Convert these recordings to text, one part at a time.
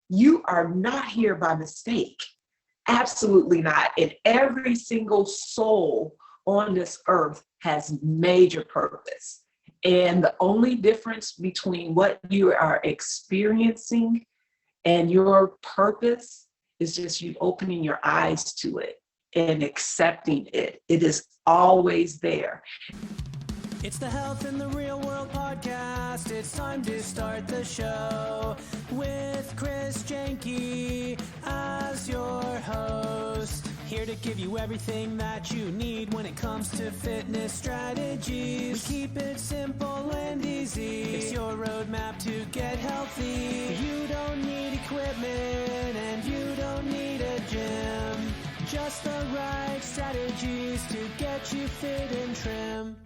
you are not here by mistake. Absolutely not. And every single soul on this earth has major purpose. And the only difference between what you are experiencing and your purpose is just you opening your eyes to it and accepting it. It is always there. It's the Health in the Real World podcast. It's time to start the show with Chris Janke as your host. Here to give you everything that you need when it comes to fitness strategies. We keep it simple and easy. It's your roadmap to get healthy. You don't need equipment and you don't need a gym. Just the right strategies to get you fit and trim.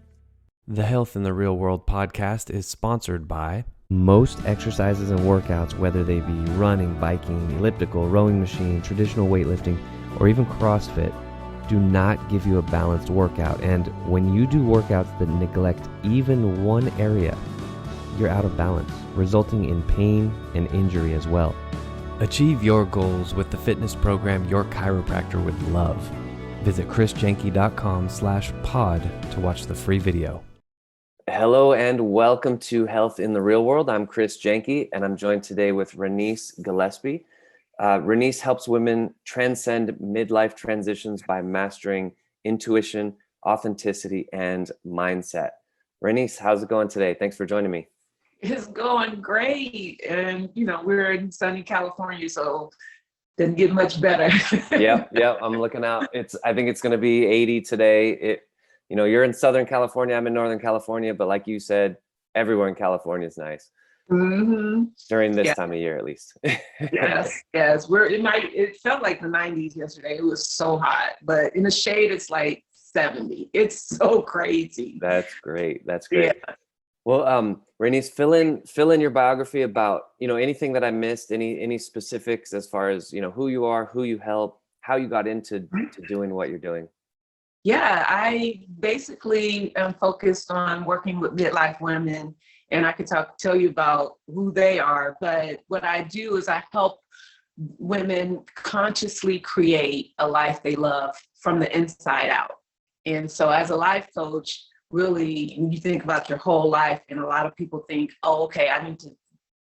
The Health in the Real World podcast is sponsored by most exercises and workouts, whether they be running, biking, elliptical, rowing machine, traditional weightlifting, or even CrossFit, do not give you a balanced workout. And when you do workouts that neglect even one area, you're out of balance, resulting in pain and injury as well. Achieve your goals with the fitness program your chiropractor would love. Visit chrisjanke.com/pod to watch the free video. Hello and welcome to Health in the Real World. I'm Chris Janke and I'm joined today with Ranise Gillespie. Ranise helps women transcend midlife transitions by mastering intuition, authenticity, and mindset. Ranise, how's it going today? Thanks for joining me. It's going great. And, we're in sunny California, so it doesn't get much better. Yep. I'm looking out. I think it's going to be 80 today. You're in Southern California, I'm in Northern California, but like you said, everywhere in California is nice. Mm-hmm. During this time of year, at least. Yes. It felt like the 90s yesterday. It was so hot, but in the shade, it's like 70. It's so crazy. That's great. Yeah. Well, Ranise, fill in your biography about, anything that I missed, any specifics as far as, who you are, who you help, how you got into doing what you're doing. Yeah, I basically am focused on working with midlife women, and I could tell you about who they are. But what I do is I help women consciously create a life they love from the inside out. And so as a life coach, really, you think about your whole life, and a lot of people think, oh, okay, I need to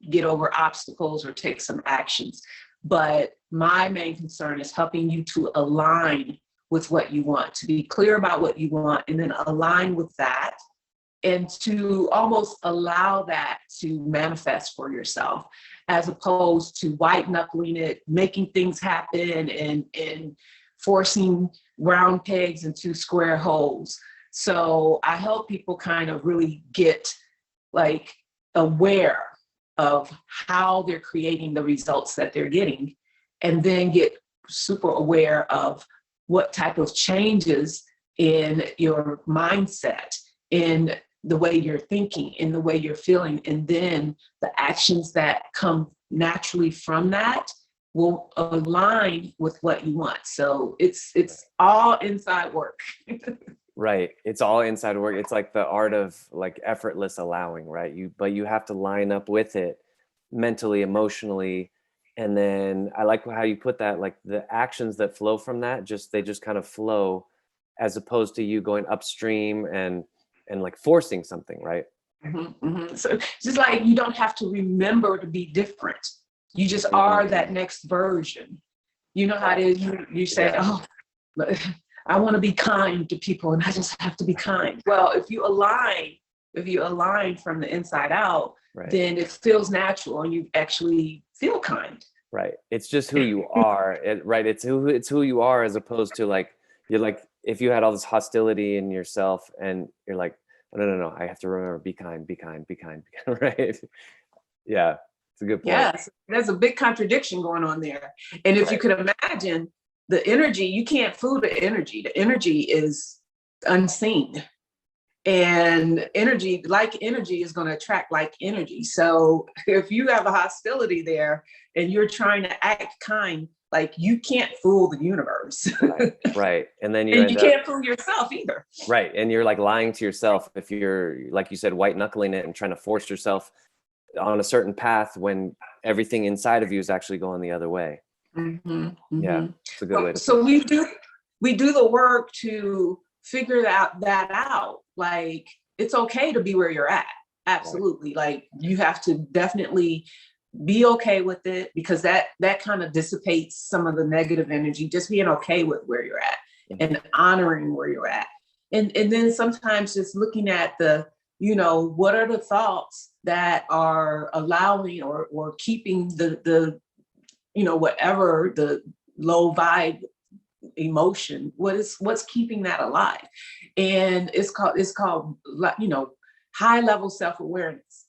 get over obstacles or take some actions. But my main concern is helping you to align with what you want, to be clear about what you want, and then align with that, and to almost allow that to manifest for yourself, as opposed to white knuckling it, making things happen and forcing round pegs into square holes. So I help people kind of really get aware of how they're creating the results that they're getting, and then get super aware of what type of changes in your mindset, in the way you're thinking, in the way you're feeling, and then the actions that come naturally from that will align with what you want. So it's all inside work. Right. It's all inside work. It's like the art of effortless allowing, right? But you have to line up with it mentally, emotionally. And then I like how you put that, like the actions that flow from that, they just kind of flow, as opposed to you going upstream and like forcing something, right? Mm-hmm, mm-hmm. So just like you don't have to remember to be different. You just are that next version. You know how it is. You say, oh, I want to be kind to people and I just have to be kind. Well, if you align from the inside out, right, then it feels natural and you actually feel kind. Right. It's just who you are. Right. It's who you are, as opposed to you're like, if you had all this hostility in yourself and you're like, no, I have to remember, be kind. Right. Yeah. It's a good point. Yes. There's a big contradiction going on there. And if you could imagine the energy, you can't fool the energy. The energy is unseen. And energy is going to attract like energy. So if you have a hostility there and you're trying to act kind, you can't fool the universe. Right. And then you can't fool yourself either. Right. And you're lying to yourself if you're, like you said, white knuckling it and trying to force yourself on a certain path when everything inside of you is actually going the other way. Yeah, it's a good way to So put it. we do the work to figure that out. Like, it's okay to be where you're at. Absolutely. Like, you have to definitely be okay with it, because that kind of dissipates some of the negative energy, just being okay with where you're at and honoring where you're at. And then sometimes just looking at the, what are the thoughts that are allowing or keeping the whatever the low vibe emotion, what's keeping that alive. And it's called high level self-awareness.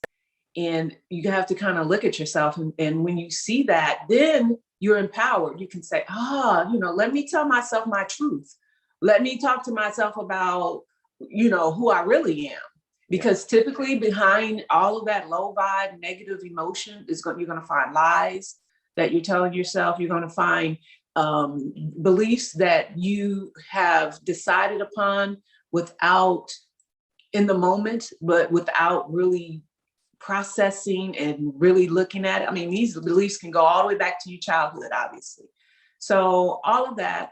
And you have to kind of look at yourself, and when you see that, then you're empowered. You can say, let me tell myself my truth. Let me talk to myself about, who I really am. Because typically behind all of that low vibe, negative emotion you're going to find lies that you're telling yourself. You're going to find beliefs that you have decided upon without in the moment, but without really processing and really looking at it. I mean, these beliefs can go all the way back to your childhood, obviously. So all of that,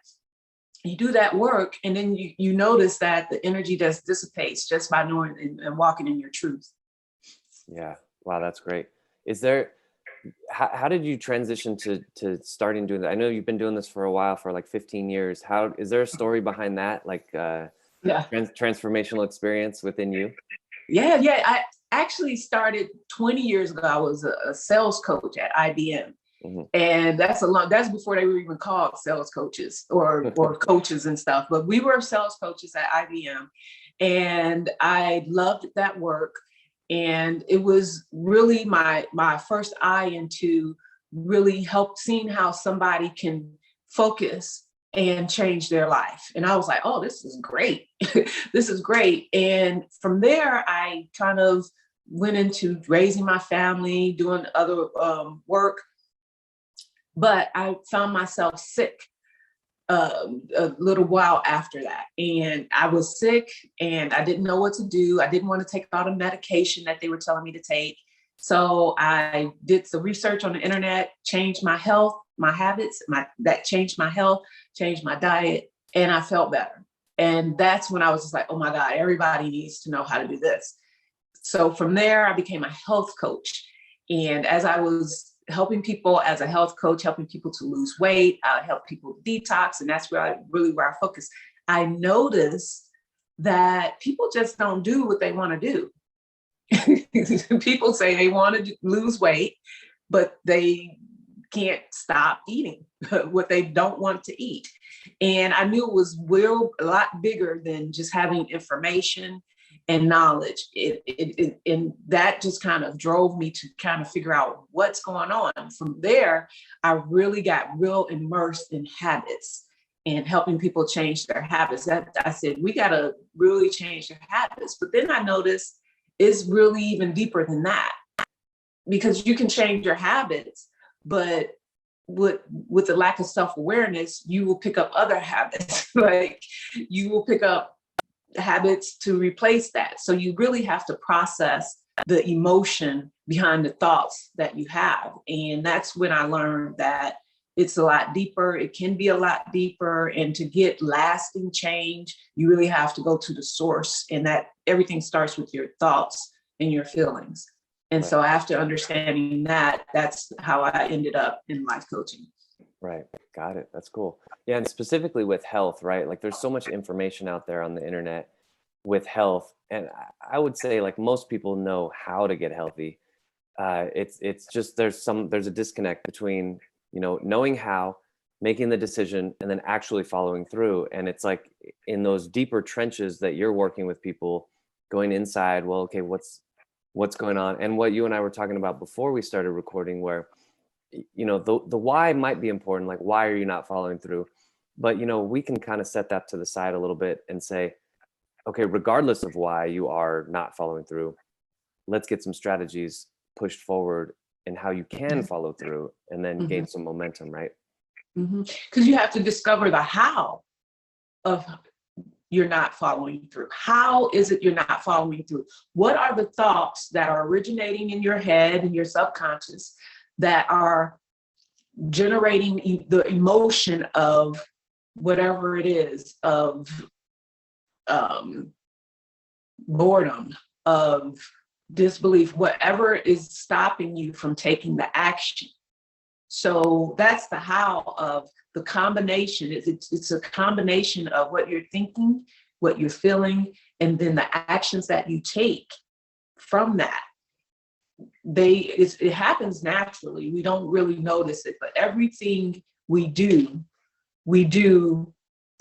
you do that work, and then you notice that the energy just dissipates just by knowing and walking in your truth. Yeah. Wow, that's great. Is there, how did you transition to starting doing that? I know you've been doing this for a while, for like 15 years. Is there a story behind that? Like transformational experience within you? Yeah. I actually started 20 years ago. I was a sales coach at IBM. And that's before they were even called sales coaches or coaches and stuff. But we were sales coaches at IBM, and I loved that work. And it was really my first eye into really seeing how somebody can focus and change their life. And I was like, oh, this is great. This is great. And from there, I kind of went into raising my family, doing other work. But I found myself sick a little while after that. And I was sick and I didn't know what to do. I didn't want to take all the medication that they were telling me to take. So I did some research on the internet, changed my health, my habits, that changed my health, changed my diet, and I felt better. And that's when I was just like, oh my God, everybody needs to know how to do this. So from there, I became a health coach. And as I was helping people as a health coach, helping people to lose weight, help people detox. And that's where I focus. I noticed that people just don't do what they want to do. People say they want to lose weight, but they can't stop eating what they don't want to eat. And I knew it was a lot bigger than just having information and knowledge. And that just kind of drove me to kind of figure out what's going on. From there, I really got real immersed in habits and helping people change their habits. I said, we got to really change their habits. But then I noticed it's really even deeper than that, because you can change your habits, but with the lack of self-awareness, you will pick up other habits. Like, you will pick up habits to replace that. So you really have to process the emotion behind the thoughts that you have. And that's when I learned that it's a lot deeper. It can be a lot deeper. And to get lasting change, you really have to go to the source, and that everything starts with your thoughts and your feelings. And so after understanding that, that's how I ended up in life coaching. Right. Got it. That's cool. Yeah. And specifically with health, right? Like, there's so much information out there on the internet with health. And I would say, like, most people know how to get healthy. It's just, there's a disconnect between, knowing how, making the decision, and then actually following through. And it's like in those deeper trenches that you're working with people, going inside, well, okay, what's going on? And what you and I were talking about before we started recording, where the why might be important, like, why are you not following through? But we can kind of set that to the side a little bit and say, okay, regardless of why you are not following through, let's get some strategies pushed forward and how you can follow through, and then gain some momentum, right? Because you have to discover the how of you're not following through? How is it you're not following through? What are the thoughts that are originating in your head and your subconscious that are generating the emotion of whatever it is, of boredom, of disbelief, whatever is stopping you from taking the action? So that's the how of the combination. It's a combination of what you're thinking, what you're feeling, and then the actions that you take from that. It happens naturally. We don't really notice it, but everything we do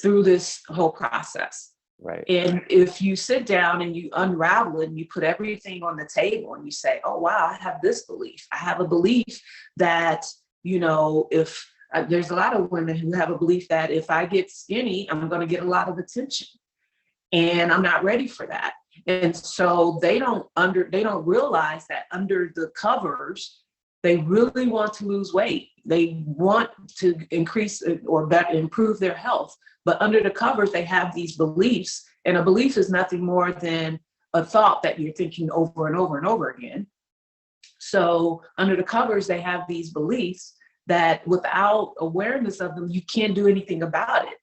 through this whole process. Right. And if you sit down and you unravel it and you put everything on the table and you say, oh, wow, I have this belief. I have a belief that, if there's a lot of women who have a belief that if I get skinny, I'm going to get a lot of attention, and I'm not ready for that. And so they don't realize that under the covers, they really want to lose weight. They want to increase or improve their health. But under the covers, they have these beliefs. And a belief is nothing more than a thought that you're thinking over and over and over again. So under the covers, they have these beliefs that without awareness of them, you can't do anything about it.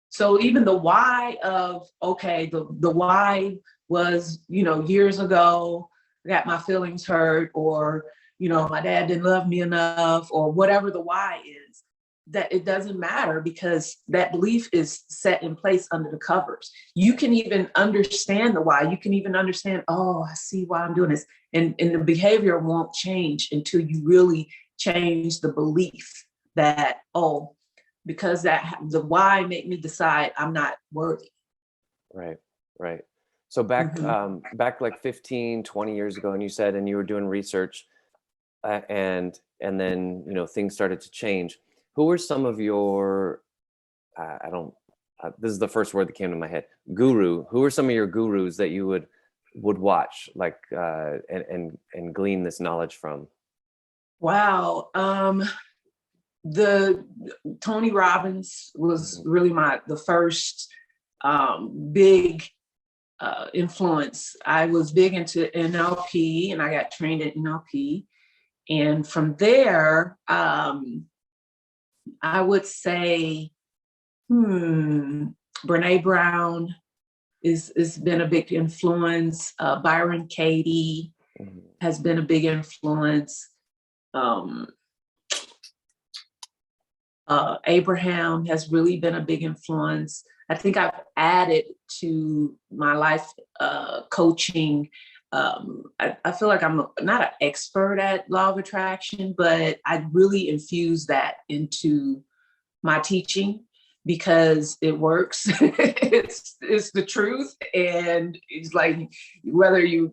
So even the why of, okay, the why was, years ago, I got my feelings hurt, or, my dad didn't love me enough, or whatever the why is, that it doesn't matter, because that belief is set in place under the covers. You can even understand the why. You can even understand, oh, I see why I'm doing this. And the behavior won't change until you really change the belief that, oh, because the why made me decide I'm not worthy. Right. So back like 15, 20 years ago, and you said, and you were doing research, and then, things started to change. Who were some of your, this is the first word that came to my head, guru. Who were some of your gurus that you would watch, like, and glean this knowledge from? Wow. The Tony Robbins was really the first big influence. I was big into NLP, and I got trained at NLP. And from there, I would say, Brene Brown has been a big influence. Byron Katie has been a big influence. Abraham has really been a big influence. I think I've added to my life coaching. I feel like I'm not an expert at law of attraction, but I really infuse that into my teaching because it works. it's the truth, and it's like whether you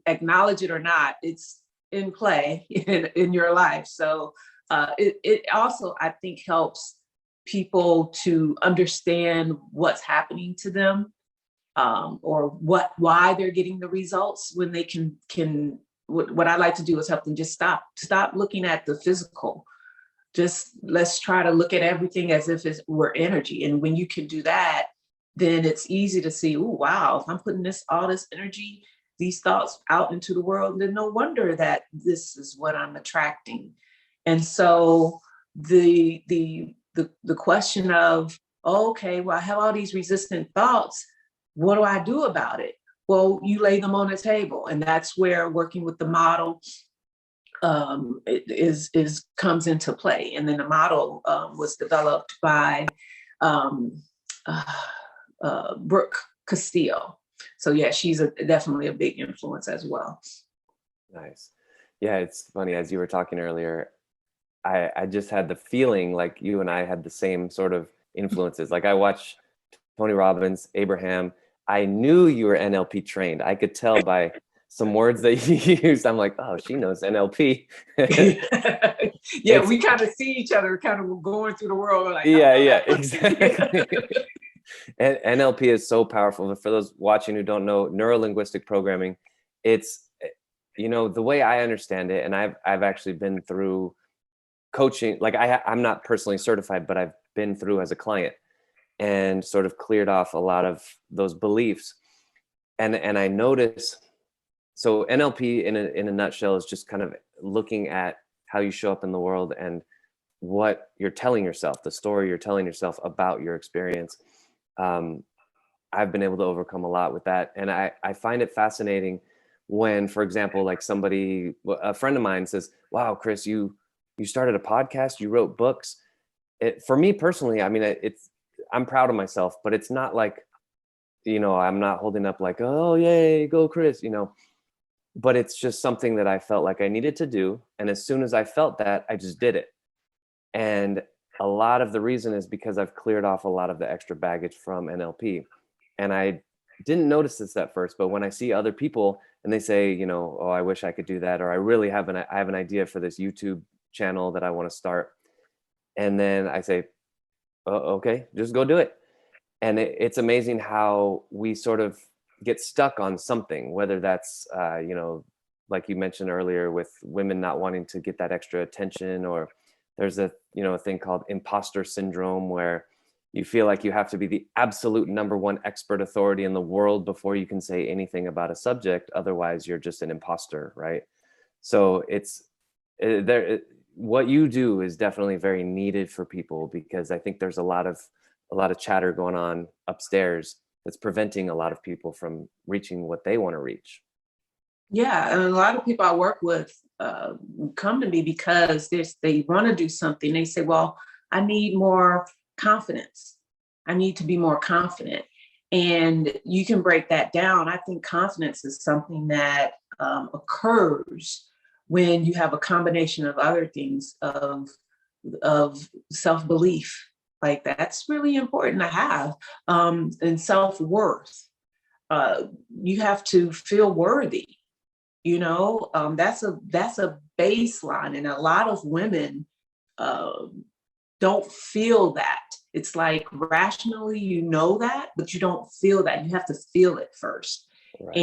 acknowledge it or not, it's in play in your life. So it also, I think, helps people to understand what's happening to them, or why they're getting the results when they can. What I like to do is help them just stop looking at the physical. Just let's try to look at everything as if we're energy. And when you can do that, then it's easy to see, oh, wow, if I'm putting all this energy, these thoughts out into the world, then no wonder that this is what I'm attracting. And so the question of, okay, well, I have all these resistant thoughts. What do I do about it? Well, you lay them on the table, and that's where working with the model comes into play. And then the model was developed by Brooke Castillo. So yeah, she's definitely a big influence as well. Nice. Yeah, it's funny, as you were talking earlier, I just had the feeling like you and I had the same sort of influences. Like I watched Tony Robbins, Abraham. I knew you were NLP trained. I could tell by some words that you used. I'm like, oh, she knows NLP. Yeah, we kind of see each other kind of going through the world. Like, yeah, exactly. And NLP is so powerful. For those watching who don't know, neuro-linguistic programming, it's, the way I understand it, and I've actually been through coaching, like I'm not personally certified, but I've been through as a client. and sort of cleared off a lot of those beliefs. And I notice, so NLP in a nutshell is just kind of looking at how you show up in the world and what you're telling yourself, the story you're telling yourself about your experience. I've been able to overcome a lot with that. And I find it fascinating when, for example, like a friend of mine says, wow, Chris, you started a podcast, you wrote books. For me personally, I mean, I'm proud of myself, but it's not like, I'm not holding up like, oh, yay, go Chris, but it's just something that I felt like I needed to do. And as soon as I felt that, I just did it. And a lot of the reason is because I've cleared off a lot of the extra baggage from NLP. And I didn't notice this at first, but when I see other people and they say, oh, I wish I could do that, or I really have an idea for this YouTube channel that I want to start. And then I say, oh, okay, just go do it. And it's amazing how we sort of get stuck on something, whether that's, like you mentioned earlier with women not wanting to get that extra attention, or there's a thing called imposter syndrome, where you feel like you have to be the absolute number one expert authority in the world before you can say anything about a subject. Otherwise, you're just an imposter, right? So what you do is definitely very needed for people, because I think there's a lot of chatter going on upstairs that's preventing a lot of people from reaching what they want to reach. Yeah, and a lot of people I work with come to me because they want to do something. They say, well, I need more confidence. I need to be more confident. And you can break that down. I think confidence is something that occurs when you have a combination of other things of self-belief. Like, that's really important to have, and self-worth. You have to feel worthy. That's a baseline, and a lot of women don't feel that. It's like rationally, that, but you don't feel that. You have to feel it first. Right.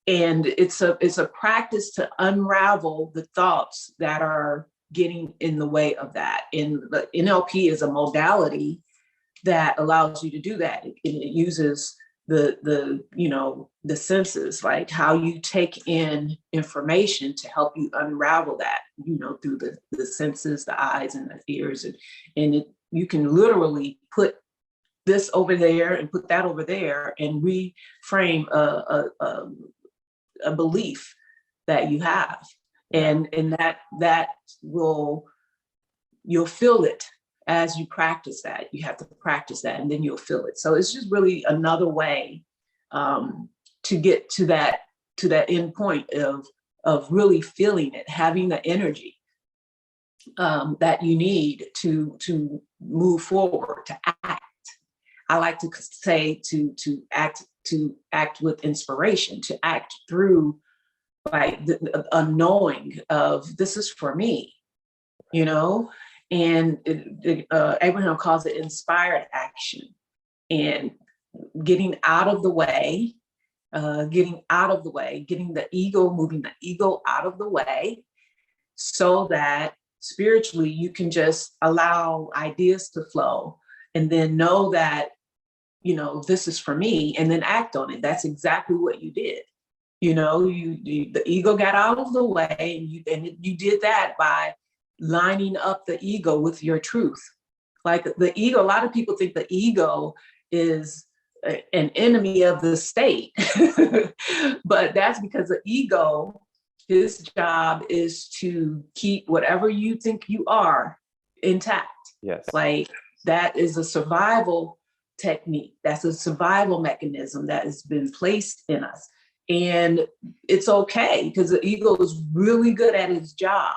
And it's a practice to unravel the thoughts that are getting in the way of that. And the NLP is a modality that allows you to do that. It uses the senses, like how you take in information to help you unravel that, through the senses, the eyes and the ears, and you can literally put this over there and put that over there and reframe a belief that you have. And that you'll feel it as you practice that. You have to practice that, and then you'll feel it. So it's just really another way to get to that end point of really feeling it, having the energy that you need to move forward, to act. I like to say to act with inspiration, to act through like a knowing of, this is for me, and Abraham calls it inspired action, and getting out of the way, moving the ego out of the way, so that spiritually you can just allow ideas to flow, and then know that, this is for me, and then act on it. That's exactly what you did. The ego got out of the way, and you did that by lining up the ego with your truth. Like the ego, a lot of people think the ego is an enemy of the state, but that's because the ego, his job is to keep whatever you think you are intact. Yes. Like, that is a survival technique. That's a survival mechanism that has been placed in us. And it's okay, because the ego is really good at its job.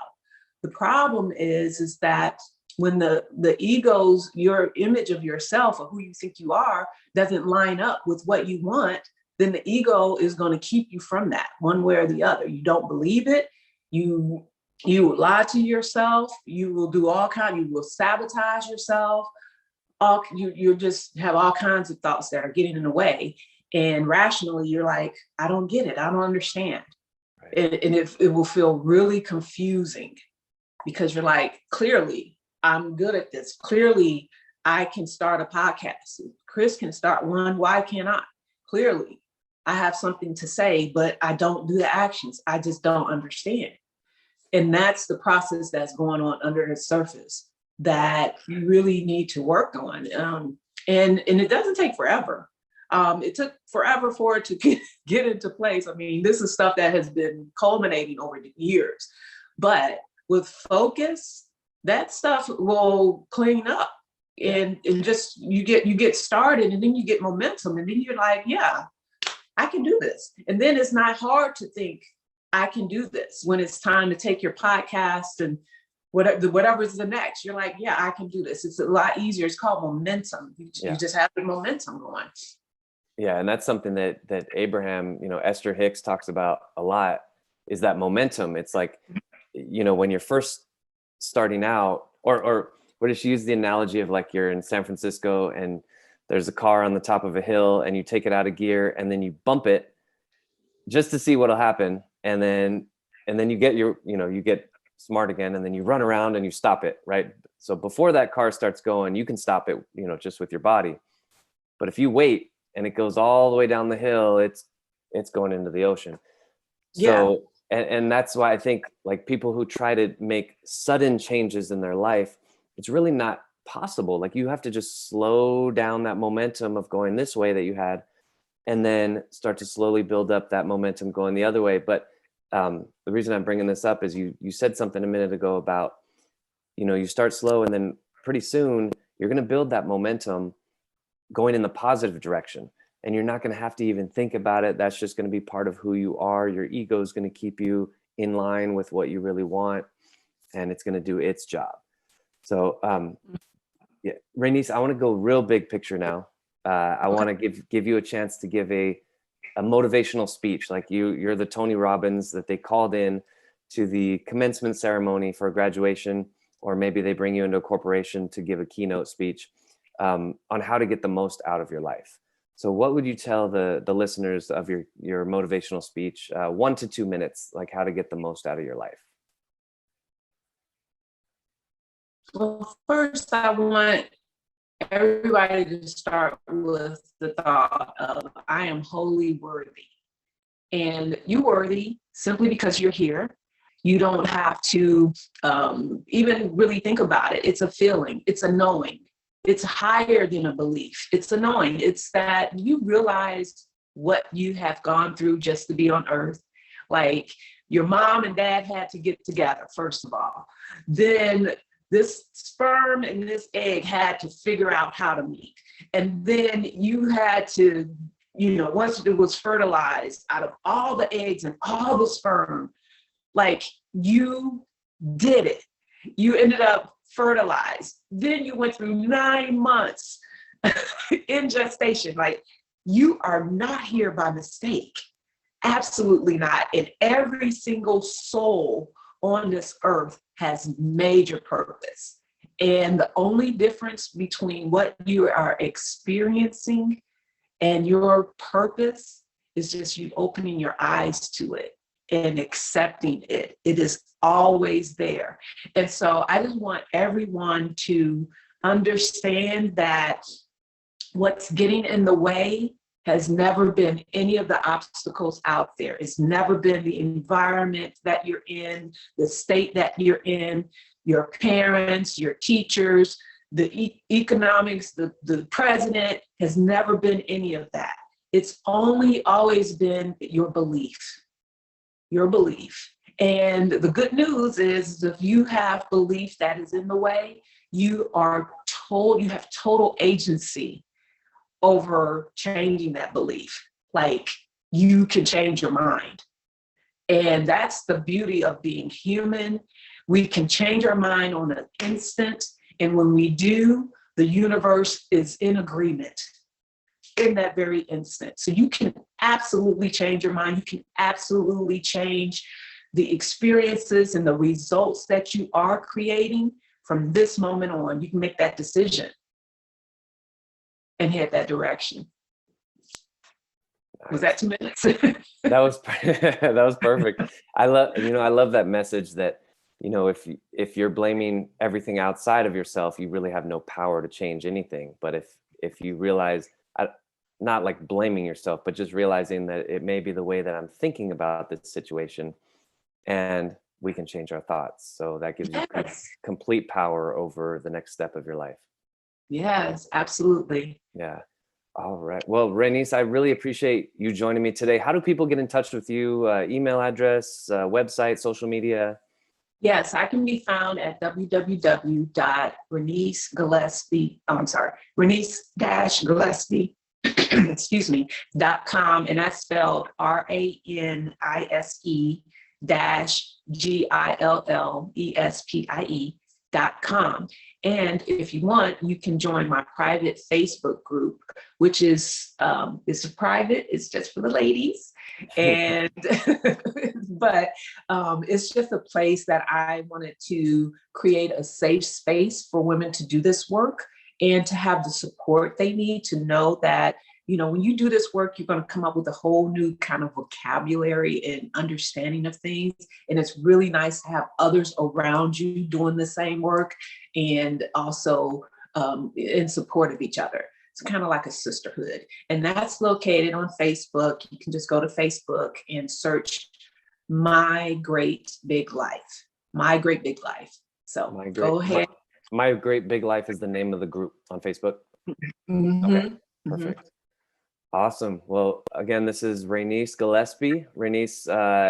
The problem is that when the ego's, your image of yourself or who you think you are, doesn't line up with what you want, then the ego is going to keep you from that one way or the other. You don't believe it. You lie to yourself. You will do you will sabotage yourself. You just have all kinds of thoughts that are getting in the way. And rationally, you're like, I don't get it. I don't understand. Right. And it will feel really confusing, because you're like, clearly, I'm good at this. Clearly, I can start a podcast. Chris can start one. Why can't I? Clearly, I have something to say, but I don't do the actions. I just don't understand. And that's the process that's going on under the surface that you really need to work on. And it doesn't take forever. It took forever for it to get into place. I mean, this is stuff that has been culminating over the years. But with focus, that stuff will clean up. And just you get started, and then you get momentum, and then you're like, yeah, I can do this. And then it's not hard to think I can do this when it's time to take your podcast and whatever's the next. You're like, yeah, I can do this. It's a lot easier. It's called momentum. You just have the momentum going. Yeah, and that's something that Abraham, Esther Hicks talks about a lot, is that momentum. It's like, when you're first starting out, or what does she use the analogy of, like, you're in San Francisco and there's a car on the top of a hill and you take it out of gear and then you bump it just to see what'll happen. And then you get you get smart again, and then you run around and you stop it, right? So before that car starts going, you can stop it, just with your body. But if you wait and it goes all the way down the hill, it's going into the ocean. So, and that's why I think, like, people who try to make sudden changes in their life, it's really not possible. Like, you have to just slow down that momentum of going this way that you had, and then start to slowly build up that momentum going the other way. But the reason I'm bringing this up is you said something a minute ago about, you start slow, and then pretty soon you're going to build that momentum going in the positive direction, and you're not going to have to even think about it. That's just going to be part of who you are. Your ego is going to keep you in line with what you really want, and it's going to do its job. So, Ranise, I want to go real big picture now. I want to give you a chance to give a motivational speech. Like, you're the Tony Robbins that they called in to the commencement ceremony for graduation, or maybe they bring you into a corporation to give a keynote speech on how to get the most out of your life. So what would you tell the listeners of your motivational speech, 1 to 2 minutes, like how to get the most out of your life? Well, first, I want everybody to start with the thought of, I am wholly worthy. And you're worthy simply because you're here. You don't have to even really think about it. It's a feeling. It's a knowing. It's higher than a belief. It's a knowing. It's that you realize what you have gone through just to be on earth. Like, your mom and dad had to get together, first of all. Then this sperm and this egg had to figure out how to meet. And then you had to, once it was fertilized, out of all the eggs and all the sperm, like, you did it. You ended up fertilized. Then you went through 9 months in gestation. Like, you are not here by mistake. Absolutely not. And every single soul on this earth has major purpose. And the only difference between what you are experiencing and your purpose is just you opening your eyes to it and accepting it. It is always there. And so I just want everyone to understand that what's getting in the way has never been any of the obstacles out there. It's never been the environment that you're in, the state that you're in, your parents, your teachers, the economics, the president. Has never been any of that. It's only always been your belief. Your belief. And the good news is, if you have belief that is in the way, you have total agency over changing that belief. Like, you can change your mind. And that's the beauty of being human. We can change our mind on an instant. And when we do, the universe is in agreement in that very instant. So you can absolutely change your mind. You can absolutely change the experiences and the results that you are creating from this moment on. You can make that decision and head that direction. Was that 2 minutes? That was perfect. I love that message that if you're blaming everything outside of yourself, you really have no power to change anything. But if you realize, not like blaming yourself, but just realizing that it may be the way that I'm thinking about this situation, and we can change our thoughts. So that gives you Yes. complete power over the next step of your life. Yes, absolutely. Yeah. All right. Well, Ranise, I really appreciate you joining me today. How do people get in touch with you? Email address, website, social media? Yes, I can be found at www.Ranise-Gillespie, Ranise-Gillespie, excuse me, .com, and that's spelled RANISE-GILLESPIE.com. And if you want, you can join my private Facebook group, which is it's private. It's just for the ladies, and but it's just a place that I wanted to create a safe space for women to do this work and to have the support they need to know that, when you do this work, you're going to come up with a whole new kind of vocabulary and understanding of things. And it's really nice to have others around you doing the same work and also in support of each other. It's kind of like a sisterhood. And that's located on Facebook. You can just go to Facebook and search My Great Big Life. My Great Big Life. So go ahead. My Great Big Life is the name of the group on Facebook. Mm-hmm. Okay, perfect. Mm-hmm. Awesome. Well, again, this is Ranise Gillespie. Ranise,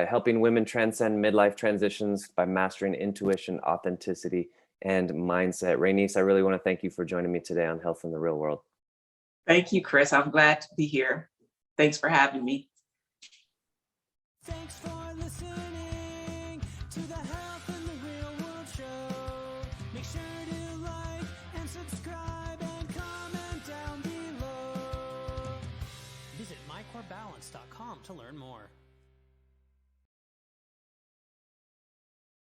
helping women transcend midlife transitions by mastering intuition, authenticity, and mindset. Ranise, I really want to thank you for joining me today on Health in the Real World. Thank you, Chris. I'm glad to be here. Thanks for having me. Thanks for listening to the Health in the Real World show. Make sure to like and subscribe and comment down below. Visit mycorebalance.com to learn more.